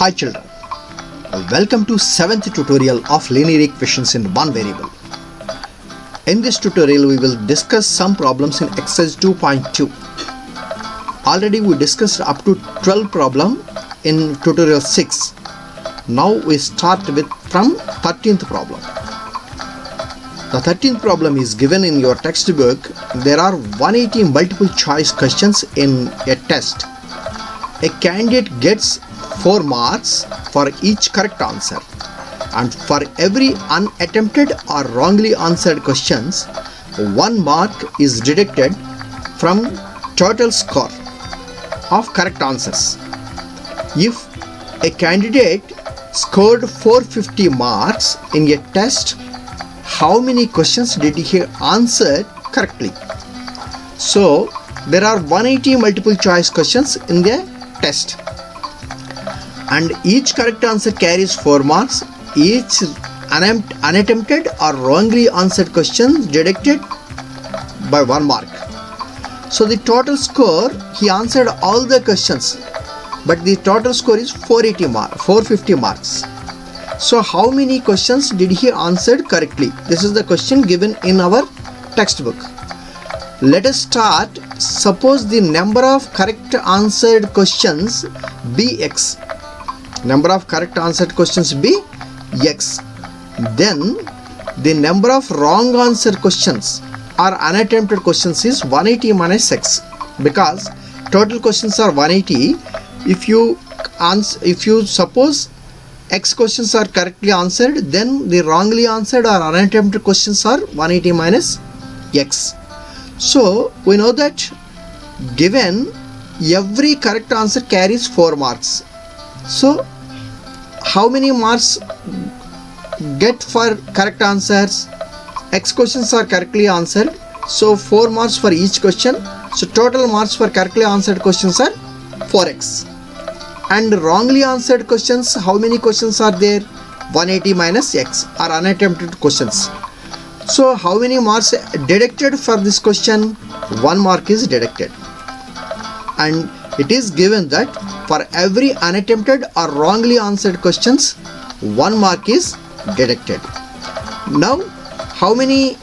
Hi children, welcome to 7th tutorial of linear equations in one variable. In this tutorial we will discuss some problems in exercise 2.2. Already we discussed up to 12 problem in tutorial 6. Now we start with from 13th problem. The 13th problem is given in your textbook. There are 180 multiple choice questions in a test. A candidate gets 4 marks for each correct answer, and for every unattempted or wrongly answered questions, 1 mark is deducted from total score of correct answers. If a candidate scored 450 marks in a test, how many questions did he answer correctly? So there are 180 multiple choice questions in the test, and each correct answer carries 4 marks. Each unattempted or wrongly answered question deducted by 1 mark. So the total score, he answered all the questions, but the total score is 450 marks. So how many questions did he answer correctly? This is the question given in our textbook. Let us start. Suppose the number of correct answered questions be x. Number of correct answered questions be x. Then the number of wrong answered questions or unattempted questions is 180 minus x, because total questions are 180. If you suppose x questions are correctly answered, then the wrongly answered or unattempted questions are 180 minus x. So we know that given every correct answer carries 4 marks. So how many marks get for correct answers? X questions are correctly answered, so 4 marks for each question. So total marks for correctly answered questions are 4x. And wrongly answered questions, how many questions are there? 180 minus x are unattempted questions. So how many marks deducted for this question? 1 mark is deducted. And it is given that for every unattempted or wrongly answered questions, 1 mark is deducted. Now how many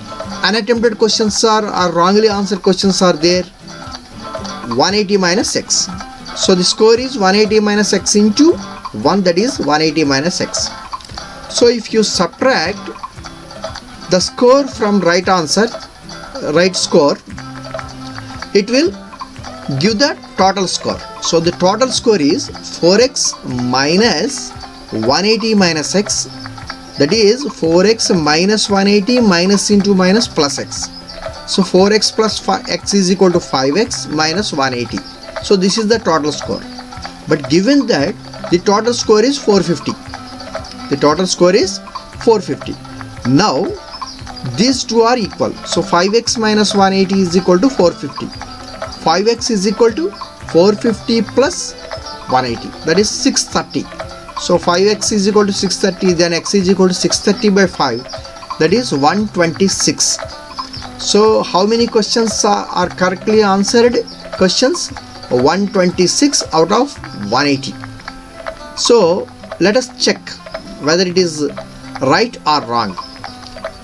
unattempted questions or wrongly answered questions are there? 180 minus x. So the score is 180 minus x into 1, that is 180 minus x. So if you subtract the score from right score, it will give the total score. So the total score is 4x minus 180 minus x, that is 4x minus 180 minus into minus plus x. So 4x plus x is equal to 5x minus 180. So this is the total score. But given that the total score is 450. The total score is 450. Now these two are equal. So 5x minus 180 is equal to 450. 5x is equal to 450 plus 180, that is 630. So 5x is equal to 630, then x is equal to 630 by 5, that is 126. So how many questions are correctly answered questions? 126 out of 180. So let us check whether it is right or wrong.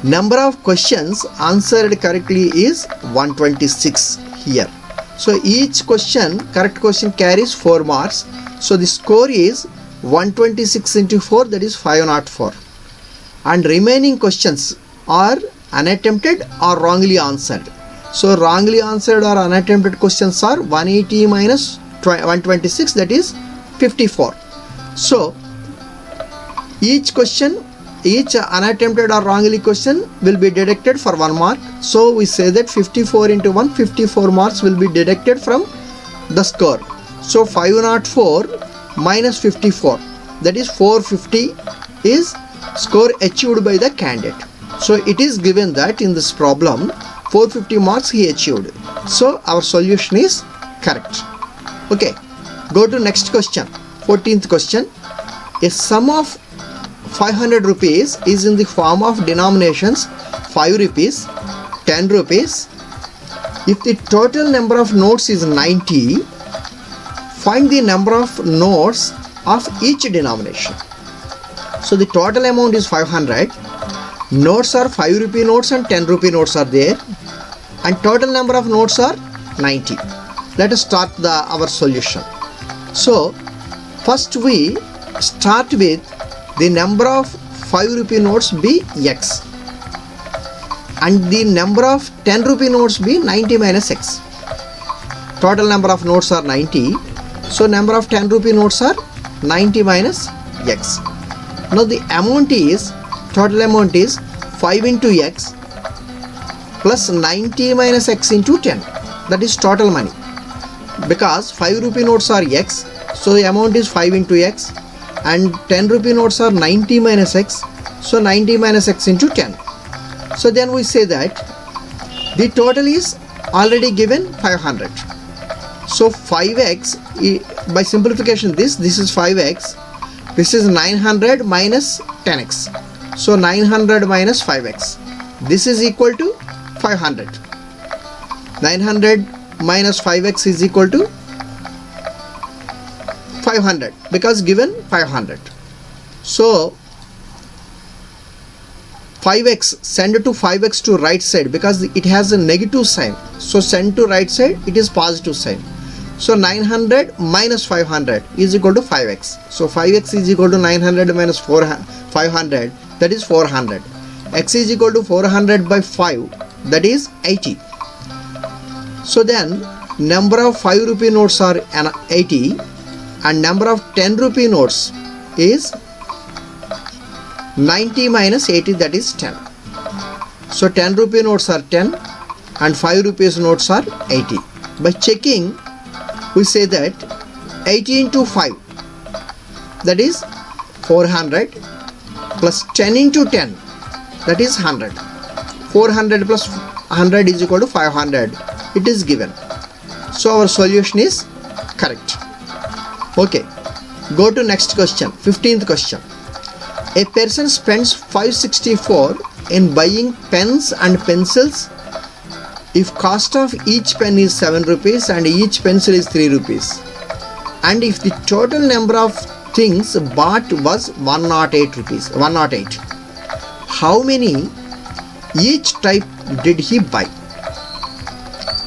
Number of questions answered correctly is 126 here. So each question, correct question, carries 4 marks. So the score is 126 into 4, that is 504. And remaining questions are unattempted or wrongly answered. So wrongly answered or unattempted questions are 180 minus 126, that is 54. So each unattempted or wrongly question will be deducted for 1 mark. So we say that 54 into 1, 54 marks will be deducted from the score. So 504 minus 54, that is 450 is score achieved by the candidate. So it is given that in this problem 450 marks he achieved. So our solution is correct. Okay, go to next question. 14th question. A sum of 500 rupees is in the form of denominations 5 rupees, 10 rupees. If the total number of notes is 90, find the number of notes of each denomination. So the total amount is 500. Notes are 5 rupee notes and 10 rupee notes are there, and total number of notes are 90. Let us start our solution. So first we start with the number of 5 rupee notes be x and the number of 10 rupee notes be 90 minus x. Total number of notes are 90, so number of 10 rupee notes are 90 minus x. Now the amount is, total amount is 5 into x plus 90 minus x into 10. That is total money. Because 5 rupee notes are x, so the amount is 5 into x, and 10 rupee notes are 90 minus x, so 90 minus x into 10. So then we say that the total is already given 500. So 5x, by simplification this is 5x, this is 900 minus 10x. So 900 minus 5x. This is equal to 500. 900 minus 5x is equal to 500 because given 500. So 5x, send to 5x to right side because it has a negative sign. So send to right side, it is positive sign. So 900 minus 500 is equal to 5x. So 5x is equal to 900 minus 500, that is 400. X is equal to 400 by 5, that is 80. So then number of 5 rupee notes are 80 and number of 10 rupee notes is 90 minus 80, that is 10. So 10 rupee notes are 10 and 5 rupees notes are 80. By checking, we say that 80 into 5, that is 400, plus 10 into 10, that is 100. 400 plus 100 is equal to 500. It is given. So our solution is correct. Okay, go to next question, 15th question. A person spends 564 in buying pens and pencils if cost of each pen is 7 rupees and each pencil is 3 rupees, and if the total number of things bought was 108 rupees. How many each type did he buy?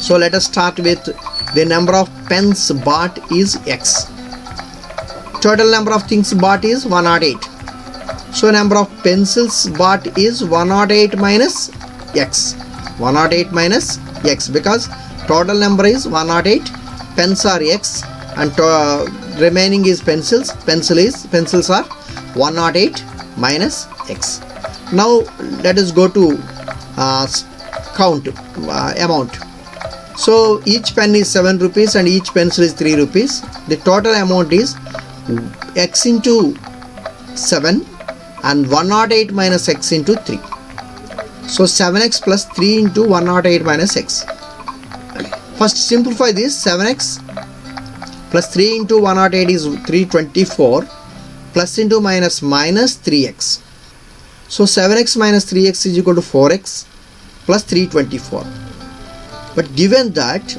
So let us start with the number of pens bought is x. Total number of things bought is 108. So number of pencils bought is 108 minus x. 108 minus x because total number is 108, pens are x and remaining is pencils. Pencils are 108 minus x. Now let us go to count amount. So each pen is 7 rupees and each pencil is 3 rupees. The total amount is x into 7 and 108 minus x into 3. So 7x plus 3 into 108 minus x. First simplify this. 7x plus 3 into 108 is 324, plus into minus 3x. So 7x minus 3x is equal to 4x plus 324. But given that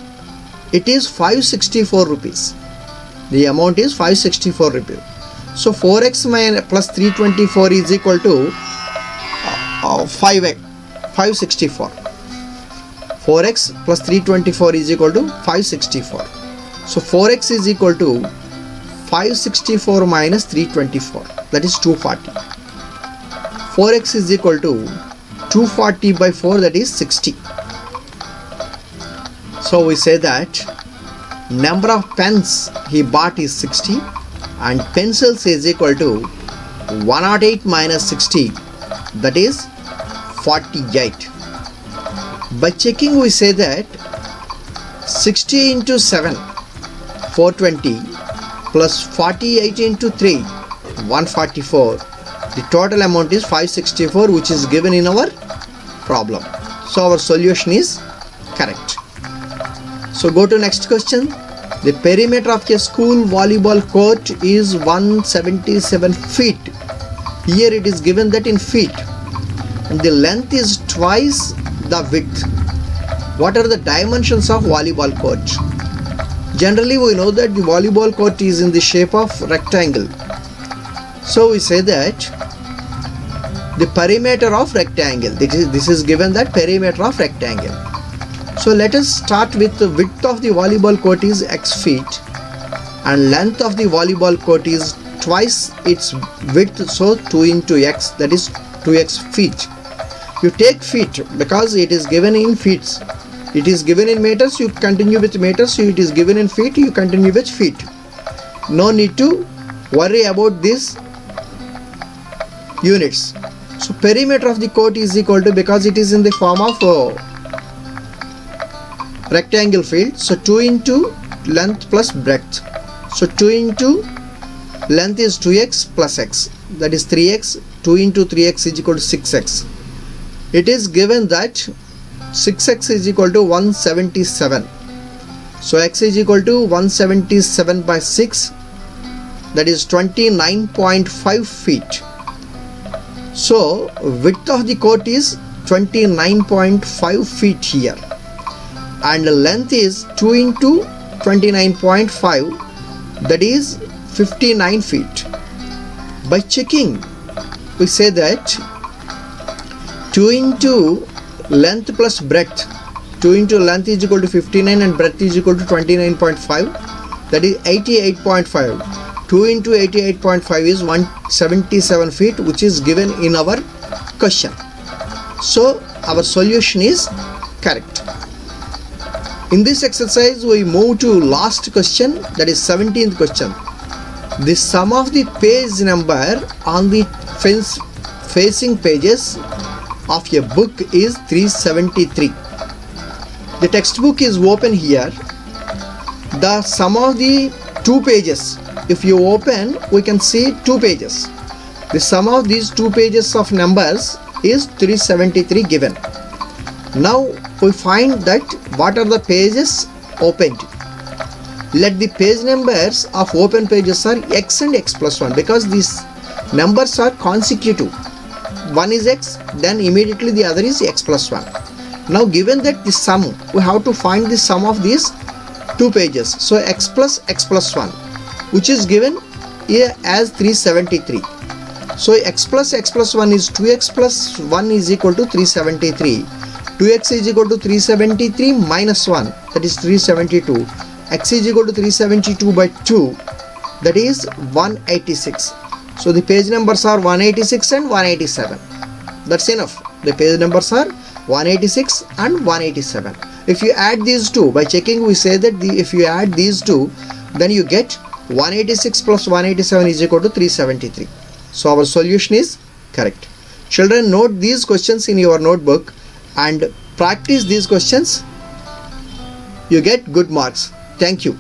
it is 564 rupees, the amount is 564 rupees. So 4x minus plus 324 is equal to 564. 4x plus 324 is equal to 564. So 4x is equal to 564 minus 324, that is 240. 4x is equal to 240 by 4, that is 60. So we say that number of pens he bought is 60 and pencils is equal to 108 minus 60, that is 48. By checking we say that 60 into 7, 420, plus 48 into 3, 144. The total amount is 564, which is given in our problem. So our solution is correct. So go to next question. The perimeter of a school volleyball court is 177 feet. Here it is given that in feet. And the length is twice the width. What are the dimensions of volleyball court? Generally we know that the volleyball court is in the shape of rectangle. So we say that the perimeter of rectangle, this is given that perimeter of rectangle. So let us start with the width of the volleyball court is x feet and length of the volleyball court is twice its width, so 2 into x, that is 2x feet. You take feet because it is given in feet. It is given in meters, you continue with meters. So it is given in feet, you continue with feet. No need to worry about these units. So perimeter of the court is equal to, because it is in the form of rectangle field, so 2 into length plus breadth. So 2 into length is 2x plus x, that is 3x. 2 into 3x is equal to 6x. It is given that 6x is equal to 177. So x is equal to 177 by 6, that is 29.5 feet. So width of the court is 29.5 feet here, and the length is 2 into 29.5, that is 59 feet. By checking, we say that 2 into length plus breadth, 2 into length is equal to 59 and breadth is equal to 29.5, that is 88.5. 2 into 88.5 is 177 feet, which is given in our question. So our solution is correct. In this exercise we move to last question, that is 17th question. The sum of the page number on the facing pages of a book is 373. The textbook is open here. The sum of the two pages, if you open, we can see two pages. The sum of these two pages of numbers is 373 given. Now we find that what are the pages opened. Let the page numbers of open pages are x and x plus 1, because these numbers are consecutive. One is x, then immediately the other is x plus 1. Now given that the sum, we have to find the sum of these two pages. So x plus 1, which is given here as 373. So x plus 1 is 2x plus 1 is equal to 373. 2x is equal to 373 minus 1, that is 372. X is equal to 372 by 2, that is 186. So the page numbers are 186 and 187. That's enough. The page numbers are 186 and 187. If you add these two, by checking we say that if you add these two, then you get 186 plus 187 is equal to 373. So our solution is correct. Children, note these questions in your notebook and practice these questions. You get good marks. Thank you.